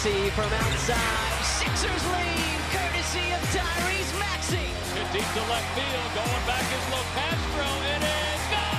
Maxey from outside. Sixers lead, courtesy of Tyrese Maxey. Hit deep to left field, going back is Locastro. It is gone!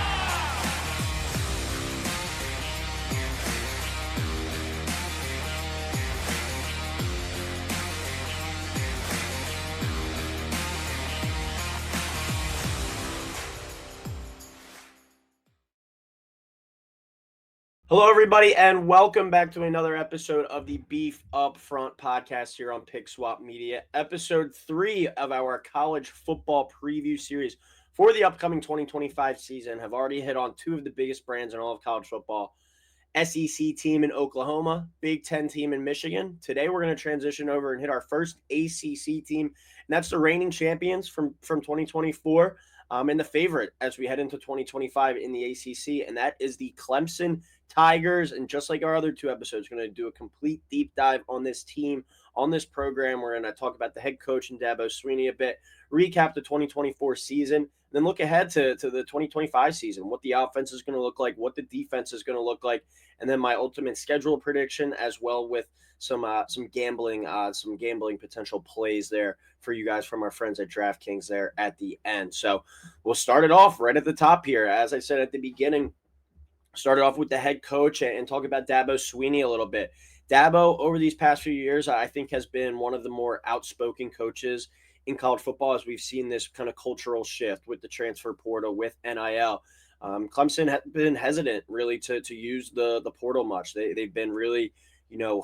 Hello, everybody, and welcome back to another episode of the Beef Up Front podcast here on Pick Swap Media. Episode 3 of our college football preview series for the upcoming 2025 season have already hit on two of the biggest brands in all of college football. SEC team in Oklahoma, Big Ten team in Michigan. Today, we're going to transition over and hit our first ACC team, and that's the reigning champions from 2024 and the favorite as we head into 2025 in the ACC, and that is the Clemson Tigers. And just like our other two episodes, we're going to do a complete deep dive on this team, on this program. We're going to talk about the head coach and Dabo Swinney a bit, recap the 2024 season, then look ahead to the 2025 season, what the offense is going to look like, what the defense is going to look like, and then my ultimate schedule prediction, as well with some gambling potential plays there for you guys from our friends at DraftKings there at the end. So we'll start it off right at the top here. As I said at the beginning, started off with the head coach and talk about Dabo Swinney a little bit. Dabo, over these past few years, I think has been one of the more outspoken coaches in college football as we've seen this kind of cultural shift with the transfer portal, with NIL. Clemson has been hesitant really to use the portal much. They've been really,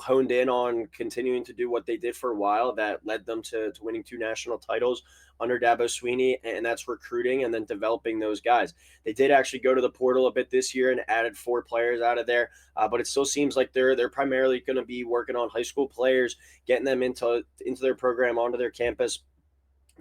honed in on continuing to do what they did for a while that led them to winning 2 national titles under Dabo Swinney, and that's recruiting and then developing those guys. They did actually go to the portal a bit this year and added 4 players out of there, but it still seems like they're primarily going to be working on high school players, getting them into their program, onto their campus,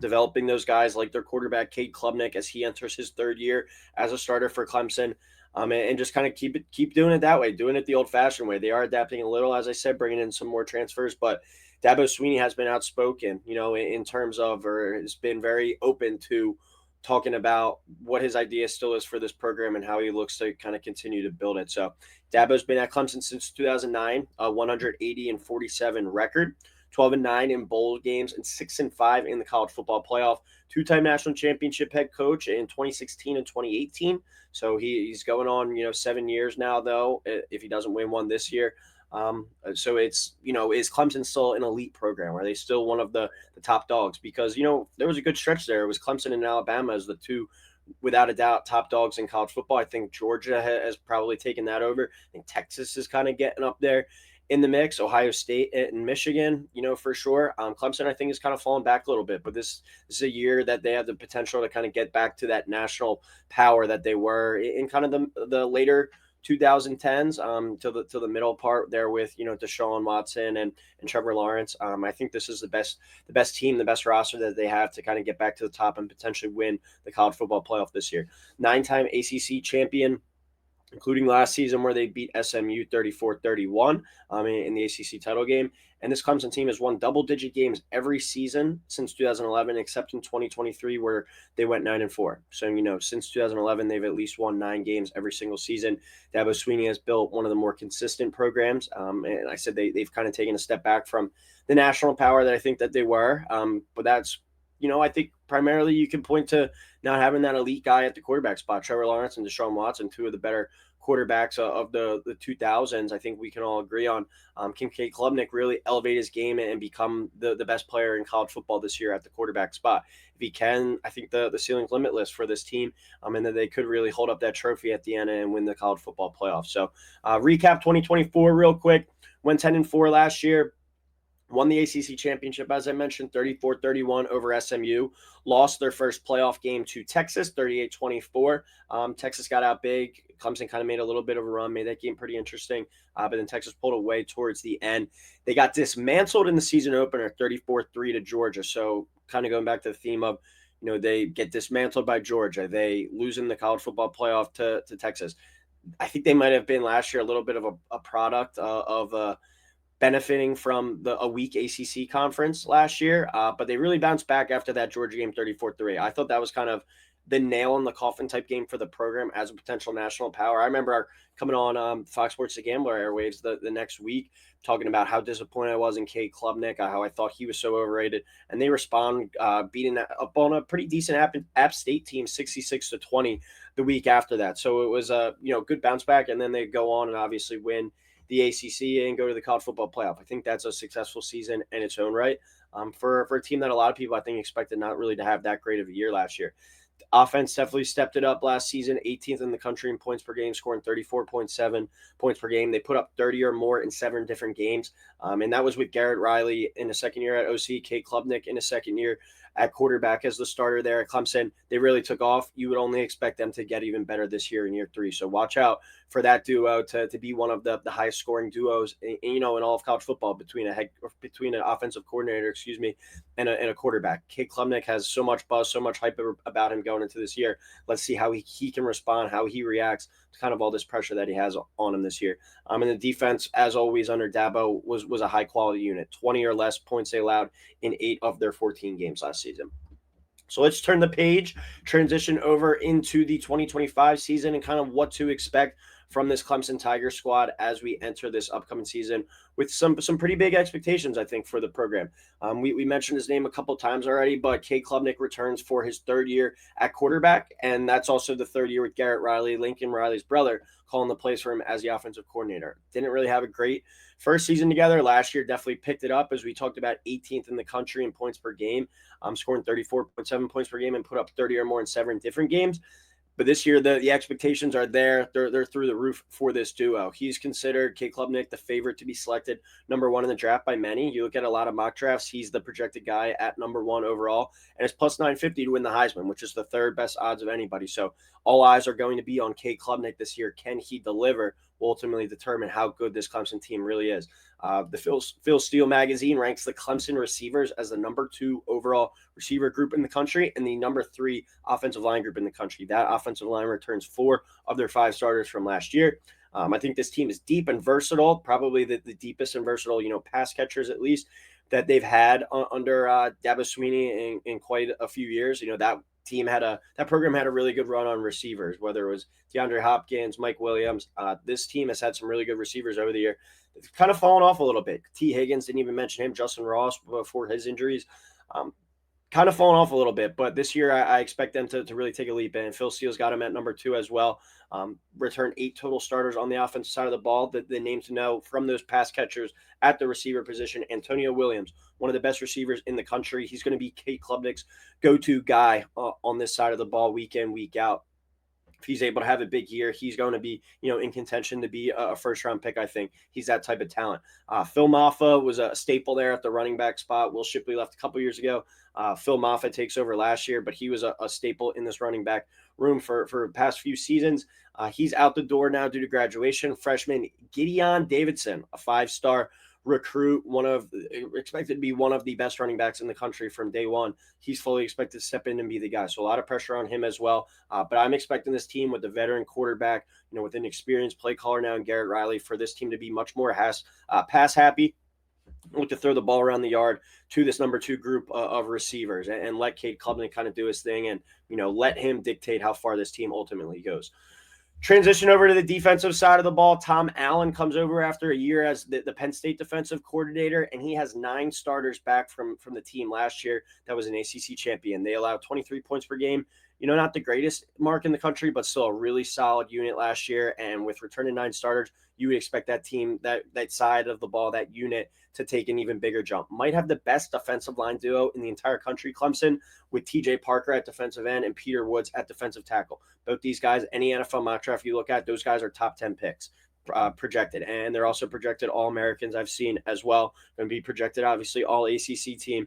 developing those guys like their quarterback, Cade Klubnik, as he enters his 3rd year as a starter for Clemson. And just kind of keep doing it that way, doing it the old-fashioned way. They are adapting a little, as I said, bringing in some more transfers, but Dabo Swinney has been outspoken, in terms of, or has been very open to talking about what his idea still is for this program and how he looks to kind of continue to build it. So Dabo's been at Clemson since 2009, a 180-47 record, 12-9 in bowl games, and 6-5 in the college football playoff. 2-time national championship head coach in 2016 and 2018. So he's going on, 7 years now, though, if he doesn't win one this year. So it's, is Clemson still an elite program? Are they still one of the top dogs? Because, there was a good stretch there. It was Clemson and Alabama as the two, without a doubt, top dogs in college football. I think Georgia has probably taken that over. I think Texas is kind of getting up there in the mix, Ohio State and Michigan, for sure. Clemson, I think, is kind of falling back a little bit, but this is a year that they have the potential to kind of get back to that national power that they were in kind of the later 2010s to the middle part there with, Deshaun Watson and Trevor Lawrence. I think this is the best team, the best roster that they have to kind of get back to the top and potentially win the college football playoff this year. 9-time ACC champion, including last season where they beat SMU 34-31 in the ACC title game. And this Clemson team has won double-digit games every season since 2011, except in 2023 where they went 9-4. So, since 2011, they've at least won 9 games every single season. Dabo Swinney has built one of the more consistent programs. And I said they've kind of taken a step back from the national power that I think that they were. But that's, I think primarily you can point to not having that elite guy at the quarterback spot. Trevor Lawrence and Deshaun Watson, 2 of the better quarterbacks of the 2000s, I think we can all agree on. Cade Klubnik really elevate his game and become the best player in college football this year at the quarterback spot. If he can, I think the ceiling's limitless for this team, and that they could really hold up that trophy at the end and win the college football playoff. So recap 2024 real quick. Went 10-4 last year. Won the ACC championship, as I mentioned, 34-31 over SMU. Lost their first playoff game to Texas, 38-24. Texas got out big. Clemson kind of made a little bit of a run, made that game pretty interesting. But then Texas pulled away towards the end. They got dismantled in the season opener, 34-3 to Georgia. So kind of going back to the theme of, they get dismantled by Georgia. They lose in the college football playoff to Texas. I think they might have been last year a little bit of a product of benefiting from a weak ACC conference last year, but they really bounced back after that Georgia game 34-3. I thought that was kind of the nail in the coffin type game for the program as a potential national power. I remember coming on Fox Sports The Gambler airwaves the next week, talking about how disappointed I was in Cade Klubnik, how I thought he was so overrated, and they respond beating up on a pretty decent App State team 66-20 the week after that. So it was a good bounce back, and then they go on and obviously win the ACC and go to the college football playoff. I think that's a successful season in its own right for a team that a lot of people I think expected not really to have that great of a year last year. Offense definitely stepped it up last season, 18th in the country in points per game, scoring 34.7 points per game. They put up 30 or more in 7 different games, and that was with Garrett Riley in the second year at OC, Cade Klubnik in the second year at quarterback as the starter there at Clemson. They really took off. You would only expect them to get even better this year in year 3. So watch out for that duo to be one of the highest scoring duos in all of college football between an offensive coordinator, and a quarterback. Cade Klubnik has so much buzz, so much hype about him going into this year. Let's see how he can respond, how he reacts to kind of all this pressure that he has on him this year. And the defense, as always under Dabo, was a high quality unit. 20 or less points they allowed in 8 of their 14 games last season. So let's turn the page, transition over into the 2025 season and kind of what to expect from this Clemson Tiger squad as we enter this upcoming season with some pretty big expectations, I think, for the program. We mentioned his name a couple times already, but Cade Klubnik returns for his 3rd year at quarterback, and that's also the 3rd year with Garrett Riley, Lincoln Riley's brother, calling the plays for him as the offensive coordinator. Didn't really have a great first season together. Last year definitely picked it up, as we talked about, 18th in the country in points per game, scoring 34.7 points per game and put up 30 or more in 7 different games. But this year, the expectations are there. They're through the roof for this duo. He's considered, Cade Klubnik, the favorite to be selected number 1 in the draft by many. You look at a lot of mock drafts, he's the projected guy at number 1 overall, and it's plus 950 to win the Heisman, which is the 3rd best odds of anybody. So all eyes are going to be on Cade Klubnik this year. Can he deliver? Will ultimately determine how good this Clemson team really is. The Phil Steele magazine ranks the Clemson receivers as the number 2 overall receiver group in the country and the number 3 offensive line group in the country. That offensive line returns 4 of their 5 starters from last year. I think this team is deep and versatile, probably the deepest and versatile, pass catchers at least that they've had under Dabo Swinney in quite a few years. That program had a really good run on receivers, whether it was DeAndre Hopkins, Mike Williams. This team has had some really good receivers over the year. It's kind of fallen off a little bit. T. Higgins, didn't even mention him. Justin Ross before his injuries. Kind of fallen off a little bit, but this year I expect them to really take a leap. And Phil Steele's got him at number 2 as well. Returned 8 total starters on the offensive side of the ball. The name to know from those pass catchers at the receiver position, Antonio Williams, one of the best receivers in the country. He's going to be Cade Klubnik's go-to guy on this side of the ball week in, week out. If he's able to have a big year, he's going to be, in contention to be a first-round pick, I think. He's that type of talent. Phil Maffa was a staple there at the running back spot. Will Shipley left a couple years ago. Phil Maffa takes over last year, but he was a staple in this running back room for the past few seasons. He's out the door now due to graduation. Freshman Gideon Davidson, a 5-star recruit, expected to be one of the best running backs in the country from day one. He's fully expected to step in and be the guy. So a lot of pressure on him as well. But I'm expecting this team with the veteran quarterback, with an experienced play caller now in Garrett Riley, for this team to be much more pass happy. Look to throw the ball around the yard to this number 2 group of receivers and let Cade Klubnik kind of do his thing and, let him dictate how far this team ultimately goes. Transition over to the defensive side of the ball. Tom Allen comes over after a year as the Penn State defensive coordinator, and he has 9 starters back from the team last year that was an ACC champion. They allowed 23 points per game. Not the greatest mark in the country, but still a really solid unit last year. And with returning 9 starters, you would expect that team, that side of the ball, that unit, to take an even bigger jump. Might have the best defensive line duo in the entire country, Clemson, with TJ Parker at defensive end and Peter Woods at defensive tackle. Both these guys, any NFL mock draft you look at, those guys are top 10 picks. Projected, and they're also projected All-Americans I've seen as well. Going to be projected, obviously, all ACC team.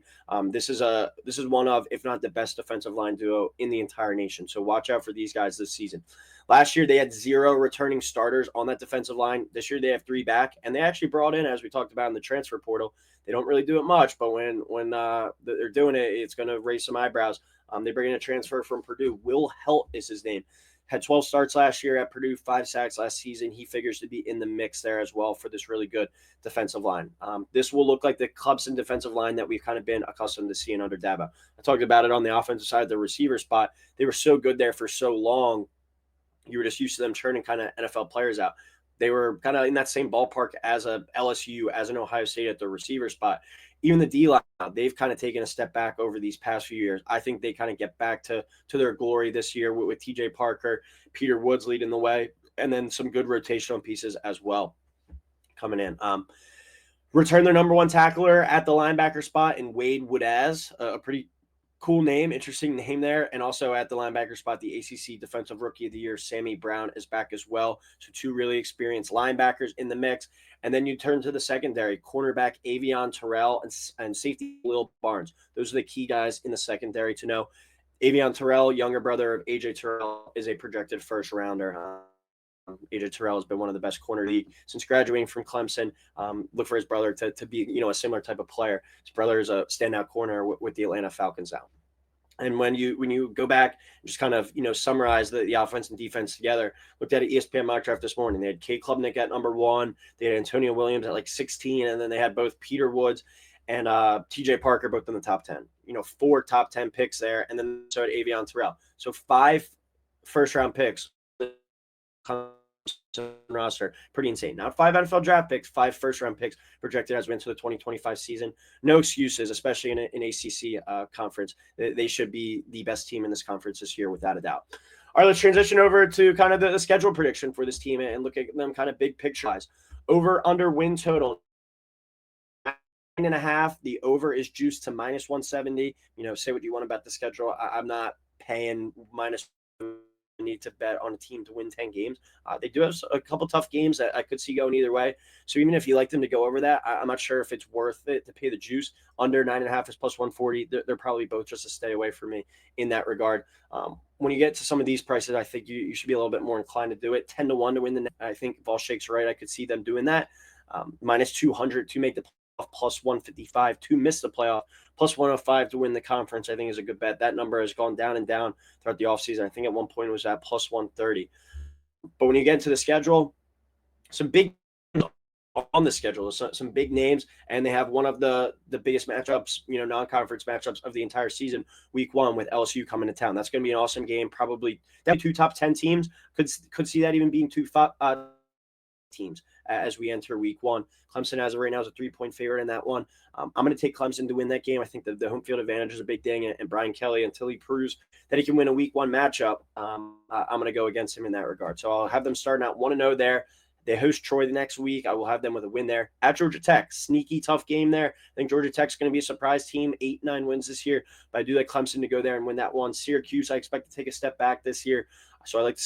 This is one of, if not the best defensive line duo in the entire nation. So watch out for these guys this season. Last year they had 0 returning starters on that defensive line. This year they have 3 back, and they actually brought in, as we talked about in the transfer portal, they don't really do it much, but when they're doing it, it's going to raise some eyebrows. They bring in a transfer from Purdue. Will Helt is his name. Had 12 starts last year at Purdue, 5 sacks last season. He figures to be in the mix there as well for this really good defensive line. This will look like the Clemson defensive line that we've kind of been accustomed to seeing under Dabo. I talked about it on the offensive side of the receiver spot. They were so good there for so long. You were just used to them churning kind of NFL players out. They were kind of in that same ballpark as a LSU, as an Ohio State at the receiver spot. Even the D line, they've kind of taken a step back over these past few years. I think they kind of get back to their glory this year with TJ Parker, Peter Woods leading the way, and then some good rotational pieces as well coming in. Return their number one tackler at the linebacker spot in Wade Woodaz, a pretty cool name, interesting name there. And also at the linebacker spot, the ACC Defensive Rookie of the Year, Sammy Brown, is back as well. So 2 really experienced linebackers in the mix. And then you turn to the secondary, cornerback Avion Terrell and safety Lil Barnes. Those are the key guys in the secondary to know. Avion Terrell, younger brother of AJ Terrell, is a projected first rounder. AJ Terrell has been one of the best corner league since graduating from Clemson. Look for his brother to be, a similar type of player. His brother is a standout corner with the Atlanta Falcons now. And when you go back and just kind of, summarize the offense and defense together, looked at an ESPN mock draft this morning. They had Kate Klubnik at number 1. They had Antonio Williams at like 16. And then they had both Peter Woods and TJ Parker both in the top 10. 4 top 10 picks there. And then so had Avion Terrell. So 5 first-round picks roster. Pretty insane. Not 5 NFL draft picks, 5 first-round picks projected as we enter the 2025 season. No excuses, especially in an ACC conference. They should be the best team in this conference this year, without a doubt. All right, let's transition over to kind of the schedule prediction for this team and look at them kind of big picture-wise. Over under win total 9.5. The over is juiced to minus 170. Say what you want about the schedule. I'm not paying minus need to bet on a team to win 10 games. They do have a couple tough games that I could see going either way. So even if you like them to go over that, I'm not sure if it's worth it to pay the juice. Under 9.5 is plus 140. They're probably both just a stay away from me in that regard. When you get to some of these prices, I think you should be a little bit more inclined to do it. 10-1 to win the. I think if all shakes right, I could see them doing that. Minus 200 to make the playoff, plus 155 to miss the playoff, plus 105 to win the conference, I think is a good bet. That number has gone down and down throughout the offseason. I think at one point it was at plus 130. But when you get into the schedule, some big on the schedule, some big names, and they have one of the biggest matchups, non-conference matchups of the entire season, week 1 with LSU coming to town. That's going to be an awesome game. Probably 2 top 10 teams. Could see that even being 2 teams as we enter week 1. Clemson, as of right now, is a 3-point favorite in that one. I'm going to take Clemson to win that game. I think the home field advantage is a big thing, and Brian Kelly, until he proves that he can win a week 1 matchup, I'm going to go against him in that regard. So I'll have them starting out 1-0 there. They host Troy the next week. I will have them with a win there. At Georgia Tech, sneaky tough game there. I think Georgia Tech's going to be a surprise team, 8-9 wins this year, but I do like Clemson to go there and win that one. Syracuse, I expect to take a step back this year, so I like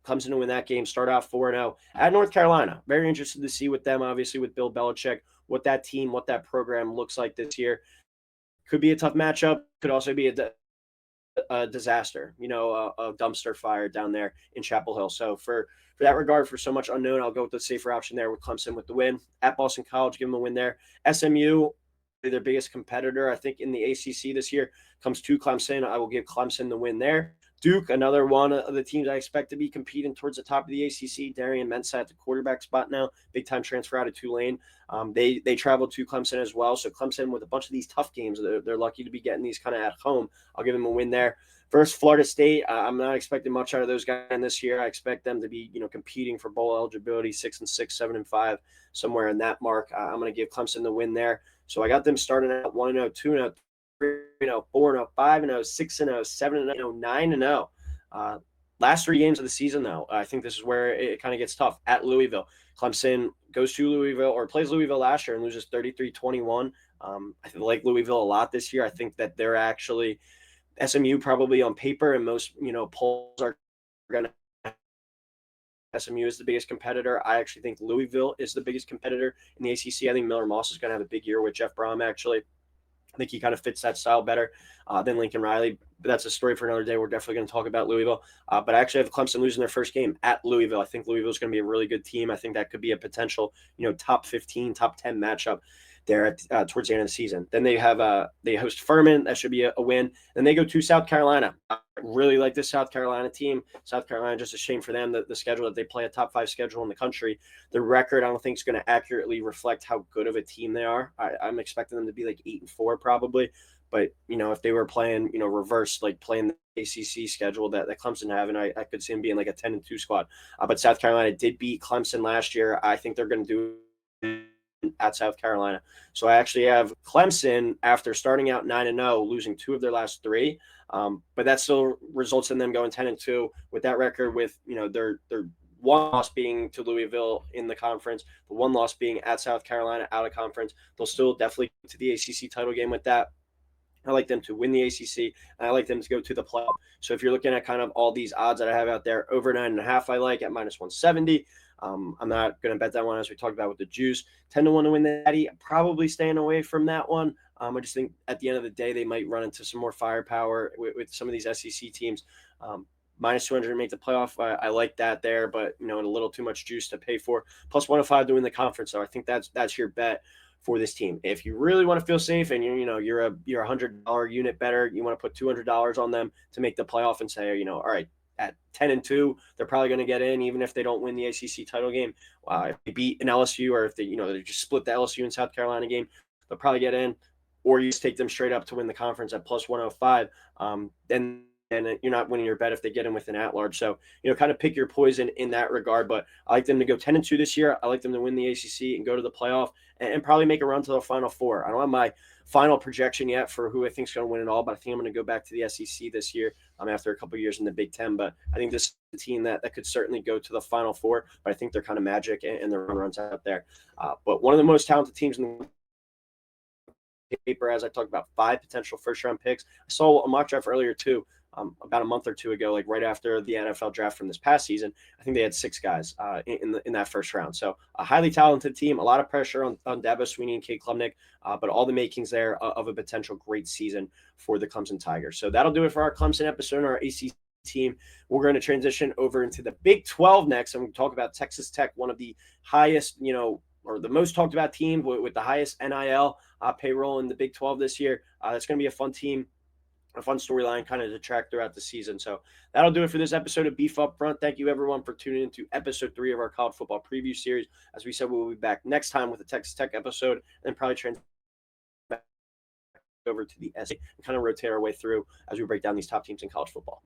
Clemson to win that game, start off 4-0. At North Carolina, very interested to see with them, obviously, with Bill Belichick, what that team, what that program looks like this year. Could be a tough matchup. Could also be a disaster, a dumpster fire down there in Chapel Hill. So for that regard, for so much unknown, I'll go with the safer option there with Clemson with the win. At Boston College, give them a win there. SMU, their biggest competitor, I think, in the ACC this year, comes to Clemson. I will give Clemson the win there. Duke, another one of the teams I expect to be competing towards the top of the ACC. Darian Mensah at the quarterback spot now, big-time transfer out of Tulane. They travel to Clemson as well. So Clemson, with a bunch of these tough games, they're lucky to be getting these kind of at home. I'll give them a win there. Versus Florida State, I'm not expecting much out of those guys this year. I expect them to be, competing for bowl eligibility, 6-6, 7-5, somewhere in that mark. I'm going to give Clemson the win there. So I got them starting at 1-0, 2-0, 3-0, 4-0, 5-0, 6-0, 7-0, 9-0. Last 3 games of the season, though, I think this is where it kind of gets tough. At Louisville, Clemson goes to Louisville or plays Louisville last year and loses 33-21. I like Louisville a lot this year. I think that they're actually SMU probably on paper, and most polls are going to SMU is the biggest competitor. I actually think Louisville is the biggest competitor in the ACC. I think Miller Moss is going to have a big year with Jeff Brom, actually. I think he kind of fits that style better than Lincoln Riley. But that's a story for another day. We're definitely going to talk about Louisville. But I actually have Clemson losing their first game at Louisville. I think Louisville is going to be a really good team. I think that could be a potential, top 15, top 10 matchup. there at towards the end of the season. Then they host Furman. That should be a win. Then they go to South Carolina. I really like this South Carolina team. South Carolina, just a shame for them that the schedule that they play, a top 5 schedule in the country. The record I don't think is going to accurately reflect how good of a team they are. I'm expecting them to be like 8-4 probably. But, if they were playing, reverse, like playing the ACC schedule that Clemson have, and I could see them being like a 10-2 squad. But South Carolina did beat Clemson last year. I think they're going to do at South Carolina. So I actually have Clemson after starting out 9-0, losing 2 of their last 3. But that still results in them going 10-2 with that record, with, their one loss being to Louisville in the conference, the one loss being at South Carolina out of conference. They'll still definitely go to the ACC title game with that. I like them to win the ACC, and I like them to go to the playoff. So if you're looking at kind of all these odds that I have out there, over 9.5 I like at -170. I'm not going to bet that one, as we talked about with the juice. 10-1 to win the Natty. Probably staying away from that one. I just think at the end of the day, they might run into some more firepower with some of these SEC teams. -200 to make the playoff. I like that there, but a little too much juice to pay for. +105 to win the conference. So I think that's your bet for this team. If you really want to feel safe and you're a $100 unit better, you want to put $200 on them to make the playoff and say, all right, at 10-2, they're probably going to get in, even if they don't win the ACC title game. If they beat an LSU, or if they just split the LSU and South Carolina game, they'll probably get in. Or you just take them straight up to win the conference at +105. Then you're not winning your bet if they get in with an at-large. So, kind of pick your poison in that regard. But I like them to go 10-2 this year. I like them to win the ACC and go to the playoff and probably make a run to the Final Four. I don't have my final projection yet for who I think is going to win it all, but I think I'm going to go back to the SEC this year after a couple of years in the Big Ten. But I think this is a team that could certainly go to the Final Four, but I think they're kind of magic and their runs out there. But one of the most talented teams in the paper, as I talked about, 5 potential first-round picks. I saw a mock draft earlier, too. About a month or two ago, like right after the NFL draft from this past season. I think they had 6 guys in that first round. So a highly talented team, a lot of pressure on Dabo Swinney and Cade Klubnik, but all the makings there of a potential great season for the Clemson Tigers. So that'll do it for our Clemson episode, our ACC team. We're going to transition over into the Big 12 next, and we talk about Texas Tech, one of the highest, or the most talked about team with the highest NIL payroll in the Big 12 this year. That's going to be a fun team. A fun storyline kind of to track throughout the season. So that'll do it for this episode of Beef Up Front. Thank you, everyone, for tuning into episode 3 of our college football preview series. As we said, we'll be back next time with a Texas Tech episode, and probably transition back over to the SEC and kind of rotate our way through as we break down these top teams in college football.